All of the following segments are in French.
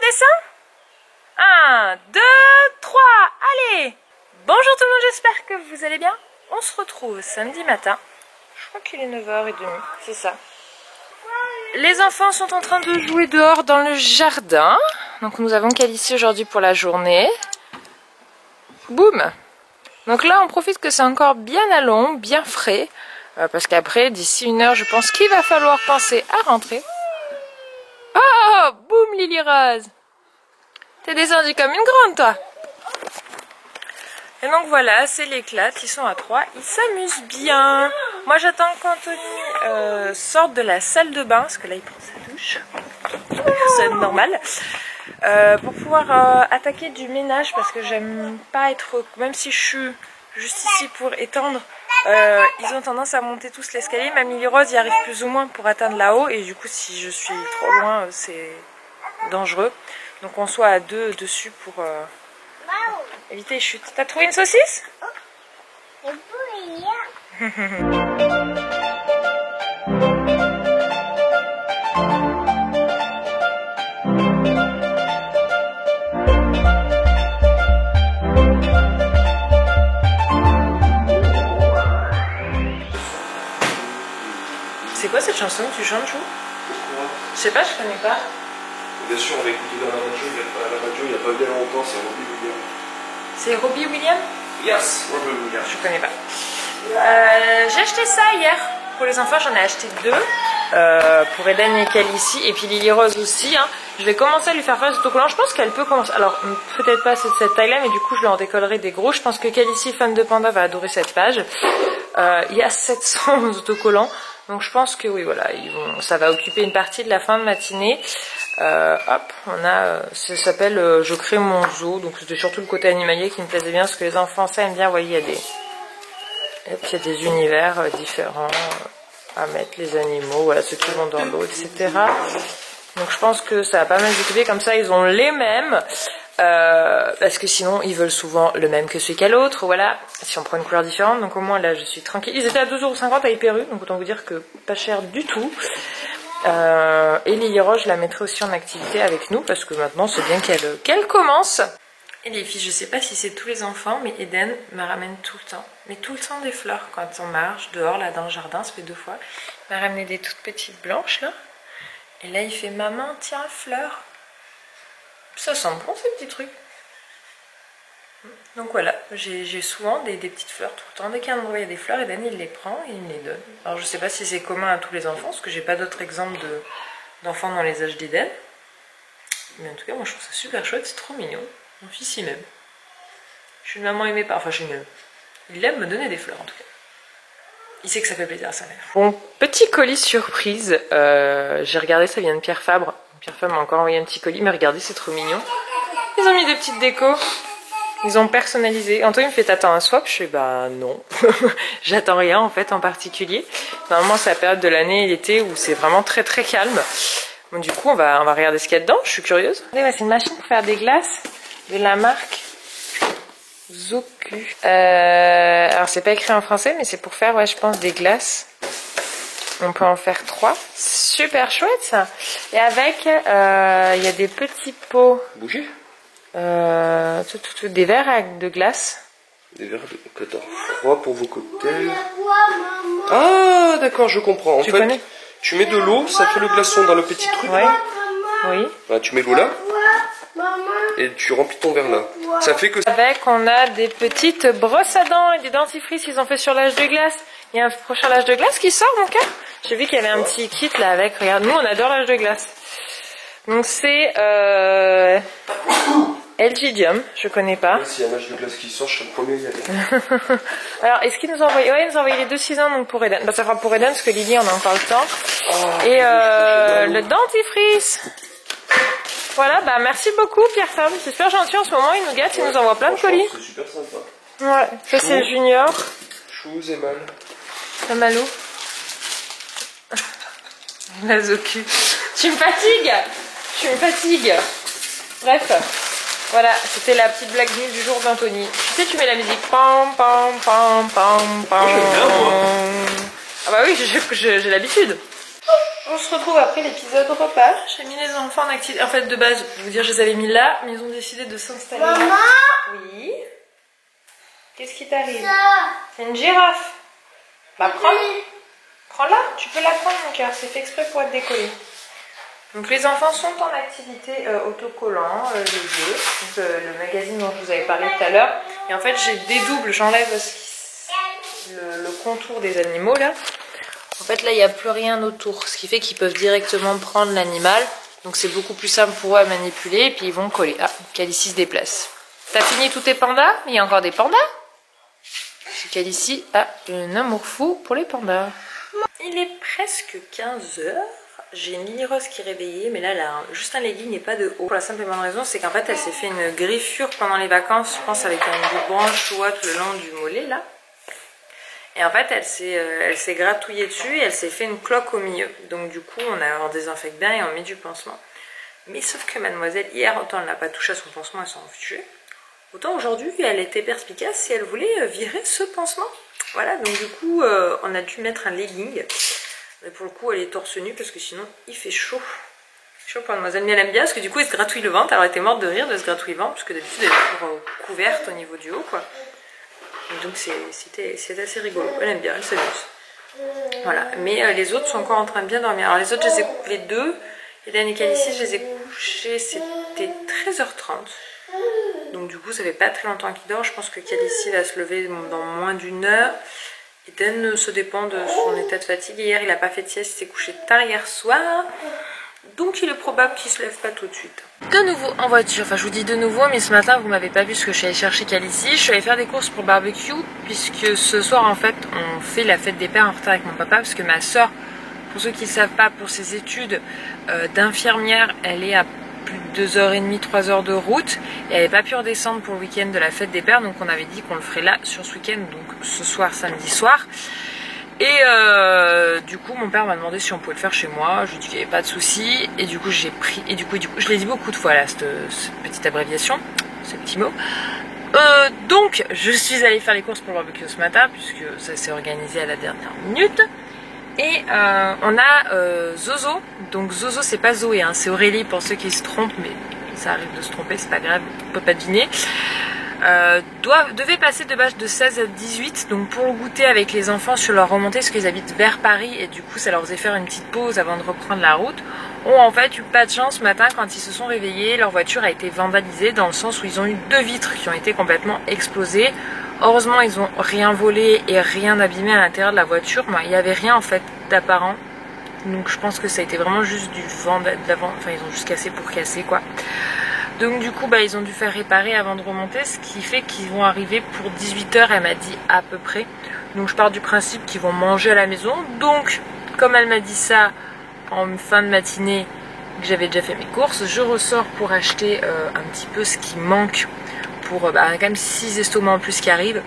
dessin? 1, 2, 3, allez! Bonjour tout le monde, j'espère que vous allez bien. On se retrouve samedi matin. Je crois qu'il est 9h30, c'est ça. Les enfants sont en train de jouer dehors dans le jardin. Donc nous avons Calicie aujourd'hui pour la journée. Boum! Donc là on profite que c'est encore bien à l'ombre, bien frais. Parce qu'après, d'ici 1 heure, je pense qu'il va falloir penser à rentrer. Oh! Boum Lily Rose! T'es descendue comme une grande toi! Et donc voilà, c'est l'éclat, ils sont à 3, ils s'amusent bien. Moi j'attends qu'Anthony sorte de la salle de bain, parce que là il prend sa douche, c'est normal, pour pouvoir attaquer du ménage, parce que j'aime pas être, même si je suis juste ici pour étendre, ils ont tendance à monter tous l'escalier, même Lily Rose y arrive plus ou moins pour atteindre là-haut, et du coup si je suis trop loin c'est dangereux. Donc on soit à 2 dessus pour... éviter les chutes. T'as trouvé une saucisse? C'est quoi cette chanson que tu chantes, Chou? Je sais pas, je connais pas. Bien sûr, on va écouter dans la radio, il n'y a pas bien longtemps, c'est Robbie Williams. C'est Robbie Williams? Yes, Robbie Williams. Je connais pas. J'ai acheté ça hier. Pour les enfants, j'en ai acheté 2. Pour Eden et Calicie, et puis Lily Rose aussi. Hein. Je vais commencer à lui faire des autocollants. Je pense qu'elle peut commencer. Alors, peut-être pas cette taille-là, mais du coup, je lui en décollerai des gros. Je pense que Calicie, fan de panda, va adorer cette page. Il y a 700 autocollants. Donc, je pense que oui, voilà, ça va occuper une partie de la fin de matinée. Hop, on a, ça s'appelle Je crée mon zoo, donc c'était surtout le côté animalier qui me plaisait bien, parce que les enfants ça aiment bien, vous voyez, il y a des univers différents à mettre, les animaux, voilà, ceux qui vont dans l'eau, etc. Donc je pense que ça va pas mal s'occuper, comme ça ils ont les mêmes, parce que sinon ils veulent souvent le même que celui qu'à l'autre, voilà, si on prend une couleur différente, donc au moins là je suis tranquille. Ils étaient à 2,50 € à Hyper U, donc autant vous dire que pas cher du tout. Et Lily Rose, je la mettrai aussi en activité avec nous parce que maintenant c'est bien qu'elle commence. Et les filles, je sais pas si c'est tous les enfants, mais Eden me ramène tout le temps, mais tout le temps des fleurs quand on marche dehors là dans le jardin, ça fait 2 fois. Il m'a ramené des toutes petites blanches là. Et là il fait maman, tiens, fleurs. Ça sent bon ces petits trucs. Donc voilà, j'ai souvent des petites fleurs tout le temps. Dès qu'à un endroit il y a des fleurs, Eden il les prend et il me les donne. Alors je sais pas si c'est commun à tous les enfants, parce que j'ai pas d'autres exemples d'enfants dans les âges d'Eden. Mais en tout cas, moi je trouve ça super chouette, c'est trop mignon. Mon fils il m'aime. Je suis une maman aimée par, enfin je suis une... Il aime me donner des fleurs en tout cas. Il sait que ça fait plaisir à sa mère. Bon, petit colis surprise. J'ai regardé, ça vient de Pierre Fabre. Pierre Fabre m'a encore envoyé un petit colis, mais regardez, c'est trop mignon. Ils ont mis des petites décos. Ils ont personnalisé. Antoine me fait t'attends un swap? Je fais bah non. J'attends rien en fait en particulier. Normalement c'est la période de l'année, l'été, où c'est vraiment très très calme. Bon, du coup on va regarder ce qu'il y a dedans, je suis curieuse. C'est une machine pour faire des glaces de la marque Zoku. Alors c'est pas écrit en français, mais c'est pour faire, ouais, je pense des glaces. On peut en faire 3. Super chouette ça. Et avec, il y a des petits pots. Bouger. Des verres de glace. Des verres de froid pour vos cocktails. Ah d'accord, je comprends. En fait, connais? Tu mets de l'eau, ça fait le glaçon dans le petit truc. Ouais. Oui. Bah, tu mets l'eau là. Et tu remplis ton verre là. Ça fait que... Avec, on a des petites brosses à dents et des dentifrices qu'ils ont fait sur l'âge de glace. Il y a un prochain l'âge de glace qui sort, mon cœur. J'ai vu qu'il y avait un petit kit là avec. Regarde, nous on adore l'âge de glace. Donc c'est Elgidium, je connais pas. S'il y a un âge de glace qui sort, je serai le premier à y aller. Alors, est-ce qu'ils nous ont envoyé? Ouais, ils nous ont envoyé les 2 6 ans, donc pour Eden. Bah, ça fera pour Eden, parce que Lily, on a encore le temps. Oh, et le dentifrice. Voilà, bah merci beaucoup, Pierre Femme. C'est super gentil en ce moment, ils nous gâtent, ils nous envoient plein de colis. C'est super sympa. Ouais, ça c'est Junior. Chouz et Mal. Le Malou. La Zoku. Tu me fatigues. Tu me fatigues. Bref. Voilà, c'était la petite blague nulle du jour d'Anthony. Tu sais, tu mets la musique. Pam, pam, pam, pam, pam. Moi, j'aime bien, moi. Ah bah oui, j'ai l'habitude. On se retrouve après l'épisode repas. J'ai mis les enfants en activité. En fait, de base, je vais vous dire, je les avais mis là, mais ils ont décidé de s'installer là. Maman. Oui. Qu'est-ce qui t'arrive? C'est une girafe. Bah prends-la. Prends-la. Tu peux la prendre, mon cœur. C'est fait exprès pour être décollé. Donc les enfants sont en activité autocollant, les deux. Le magazine dont je vous avais parlé tout à l'heure. Et en fait, j'ai dédouble. J'enlève le contour des animaux là. En fait là il n'y a plus rien autour, ce qui fait qu'ils peuvent directement prendre l'animal, donc c'est beaucoup plus simple pour eux à manipuler et puis ils vont coller. Ah, Calicie se déplace. T'as fini tous tes pandas? Il y a encore des pandas? Calicie a un amour fou pour les pandas. Il est presque 15 h, j'ai une Lily Rose qui est réveillée, mais là elle a juste un legging et pas de haut. Pour la simple et bonne raison, c'est qu'en fait elle s'est fait une griffure pendant les vacances, je pense avec une branche ou autre le long du mollet là. Et en fait, elle s'est gratouillée dessus et elle s'est fait une cloque au milieu. Donc du coup, on désinfecte bien et on met du pansement. Mais sauf que mademoiselle, hier, autant elle n'a pas touché à son pansement, elle s'en fichait. Autant aujourd'hui, elle était perspicace et elle voulait virer ce pansement. Voilà, donc du coup, on a dû mettre un legging. Mais pour le coup, elle est torse nu parce que sinon, il fait chaud. Chaud pour mademoiselle, mais elle aime bien parce que du coup, elle se gratouille le ventre. Elle aurait été morte de rire de se gratouiller le ventre parce que d'habitude, elle est toujours couverte au niveau du haut, quoi. Donc c'est assez rigolo, elle aime bien, elle s'amuse. Voilà, mais les autres sont encore en train de bien dormir. Alors les autres, les deux, Hélène et Calicie, je les ai couchés, c'était 13h30. Donc du coup, ça fait pas très longtemps qu'il dort. Je pense que Calicie va se lever dans moins d'1 heure. Eden, ça dépend de son état de fatigue. Hier, il n'a pas fait de sieste, il s'est couché tard hier soir. Donc il est probable qu'il se lève pas tout de suite. De nouveau en voiture, enfin je vous dis de nouveau, mais ce matin vous m'avez pas vu parce que je suis allée chercher Calicie. Je suis allée faire des courses pour le barbecue, puisque ce soir en fait on fait la fête des pères en retard avec mon papa, parce que ma soeur, pour ceux qui ne savent pas, pour ses études d'infirmière, elle est à plus de 2h30, 3h de route, et elle n'avait pas pu redescendre pour le week-end de la fête des pères, donc on avait dit qu'on le ferait là sur ce week-end, donc ce soir, samedi soir. Et du coup mon père m'a demandé si on pouvait le faire chez moi, je lui ai dit qu'il n'y avait pas de souci, et du coup j'ai pris, et du coup je l'ai dit beaucoup de fois là, cette petite abréviation, ce petit mot. Donc je suis allée faire les courses pour le barbecue ce matin, puisque ça s'est organisé à la dernière minute. Et on a Zozo, donc Zozo c'est pas Zoé, hein, c'est Aurélie pour ceux qui se trompent, mais ça arrive de se tromper, c'est pas grave, on peut pas deviner. Devait passer de base de 16 à 18, donc pour le goûter avec les enfants sur leur remontée, parce qu'ils habitent vers Paris et du coup ça leur faisait faire une petite pause avant de reprendre la route, ont en fait eu pas de chance ce matin quand ils se sont réveillés. Leur voiture a été vandalisée dans le sens où ils ont eu 2 vitres qui ont été complètement explosées. Heureusement ils ont rien volé et rien abîmé à l'intérieur de la voiture, mais il n'y avait rien en fait d'apparent, donc je pense que ça a été vraiment juste du vent enfin ils ont juste cassé pour casser quoi. Donc du coup ils ont dû faire réparer avant de remonter, ce qui fait qu'ils vont arriver pour 18 h, elle m'a dit à peu près. Donc je pars du principe qu'ils vont manger à la maison. Donc comme elle m'a dit ça en fin de matinée, que j'avais déjà fait mes courses, je ressors pour acheter un petit peu ce qui manque pour quand même 6 estomacs en plus qui arrivent.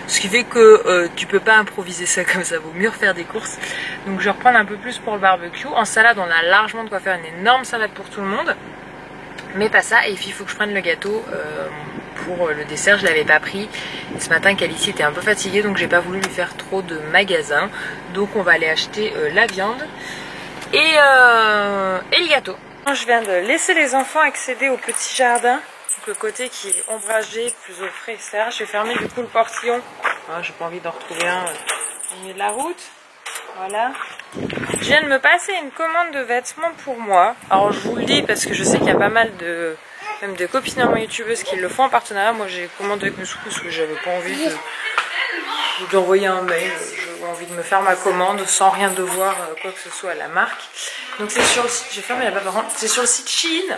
Ce qui fait que tu peux pas improviser ça comme ça, vaut mieux refaire des courses. Donc je vais reprendre un peu plus pour le barbecue. En salade on a largement de quoi faire une énorme salade pour tout le monde. Mais pas ça, et puis il faut que je prenne le gâteau pour le dessert, je l'avais pas pris. Et ce matin Calicie était un peu fatiguée, donc j'ai pas voulu lui faire trop de magasins. Donc on va aller acheter la viande et le gâteau. Je viens de laisser les enfants accéder au petit jardin, donc le côté qui est ombragé, plus au frais, etc. Je vais fermer du coup le portillon, j'ai pas envie d'en retrouver un au milieu de la route. Voilà. Je viens de me passer une commande de vêtements pour moi. Alors je vous le dis parce que je sais qu'il y a pas mal même de copines youtubeuses qui le font en partenariat. Moi j'ai commandé avec mes sous parce que j'avais pas envie d'envoyer un mail. J'avais envie de me faire ma commande sans rien devoir quoi que ce soit à la marque. Donc c'est sur le site, je vais fermer la barre, c'est sur le site Shein.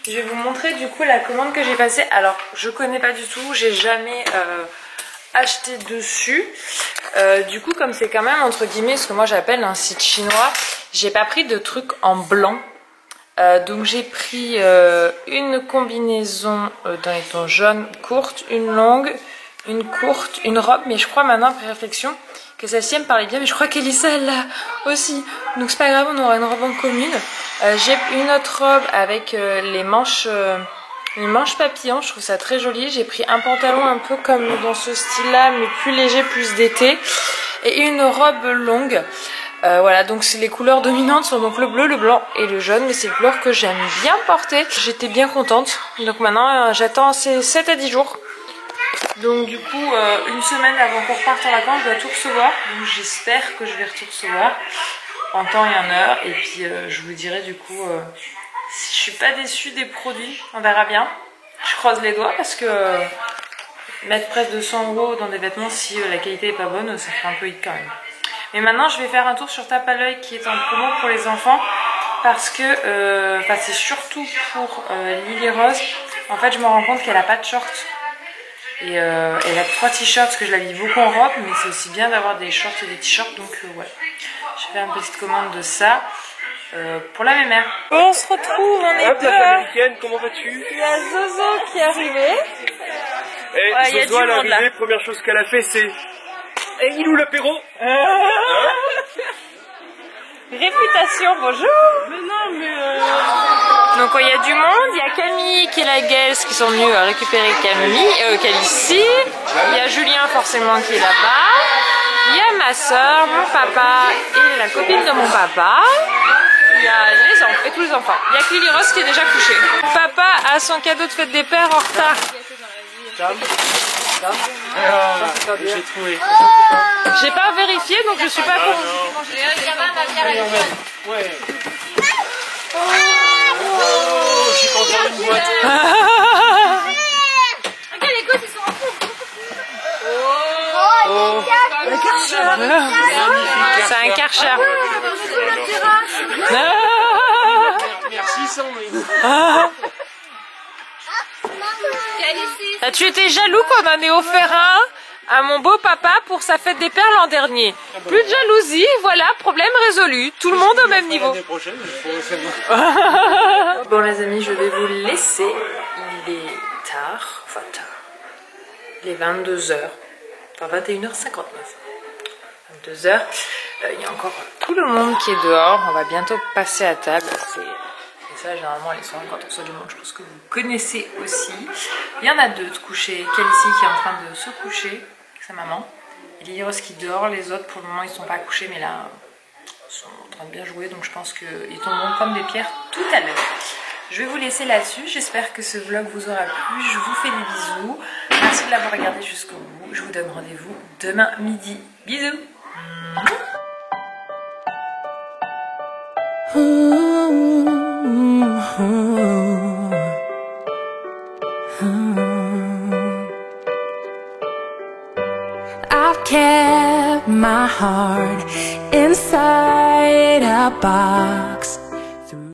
Je vais vous montrer du coup la commande que j'ai passée. Alors je connais pas du tout, j'ai jamais acheté dessus. Du coup comme c'est quand même entre guillemets ce que moi j'appelle un site chinois, j'ai pas pris de trucs en blanc. Donc j'ai pris une combinaison dans les tons jaunes courte, une longue, une courte, une robe, mais je crois maintenant après réflexion que celle-ci elle me parlait bien, mais je crois qu'Elissa elle l'a aussi, donc c'est pas grave, on aura une robe en commune. J'ai une autre robe avec les manches une manche papillon, je trouve ça très joli. J'ai pris un pantalon un peu comme dans ce style là, mais plus léger, plus d'été, et une robe longue. Voilà, donc les couleurs dominantes sont donc le bleu, le blanc et le jaune, mais c'est les couleurs que j'aime bien porter. J'étais bien contente. Donc maintenant, j'attends ces 7 à 10 jours. Donc du coup, une semaine avant qu'on reparte en vacances, je dois tout recevoir. Donc j'espère que je vais tout recevoir en temps et en heure. Et puis je vous dirai du coup si je suis pas déçue des produits. On verra bien. Je croise les doigts parce que mettre presque 200 € dans des vêtements si la qualité est pas bonne, ça fait un peu hit quand même. Mais maintenant, je vais faire un tour sur Tape à l'œil qui est en promo pour les enfants parce que c'est surtout pour Lily Rose. En fait, je me rends compte qu'elle a pas de shorts et elle a 3 t-shirts parce que je l'habille beaucoup en robe, mais c'est aussi bien d'avoir des shorts et des t-shirts. Donc ouais, je vais faire une petite commande de ça pour la mémère. Bon, on se retrouve, on est deux. Américaine, comment vas-tu? Il y a Zozo qui est arrivé. Et ouais, Zozo à l'arrivée, première chose qu'elle a fait, c'est et il est où l'apéro? Réputation, bonjour. Mais non, mais donc il y a du monde, il y a Camille qui est la guest qui sont venus récupérer Calicie. Il y a Julien forcément qui est là-bas. Il y a ma soeur, mon papa et la copine de mon papa. Il y a les enfants et tous les enfants. Il y a que Lily Rose qui est déjà couchée. Papa a son cadeau de fête des pères en retard. j'ai trouvé. J'ai pas vérifié donc je suis pas Ouais. J'ai pas encore une boîte. Regarde les gosses, ils sont en fou. c'est un Karcher. Merci Sandrine. Tu étais jaloux qu'on en ait offert un à mon beau papa pour sa fête des pères l'an dernier. Plus de jalousie, voilà, problème résolu. Tout le monde au même niveau. Bon les amis, je vais vous laisser. Il est tard, enfin tard. Il est 22h, enfin 21h59. 22h. Il y a encore tout le monde qui est dehors. On va bientôt passer à table. Et ça, généralement, les soirs, quand on reçoit du monde, je pense que vous connaissez aussi. Il y en a deux de coucher. Calicie qui est en train de se coucher avec sa maman. Et Lily Rose qui dort. Les autres, pour le moment, ils ne sont pas couchés, mais là, ils sont en train de bien jouer. Donc, je pense qu'ils tomberont comme des pierres tout à l'heure. Je vais vous laisser là-dessus. J'espère que ce vlog vous aura plu. Je vous fais des bisous. Merci de l'avoir regardé jusqu'au bout. Je vous donne rendez-vous demain midi. Bisous. I've kept my heart inside a box.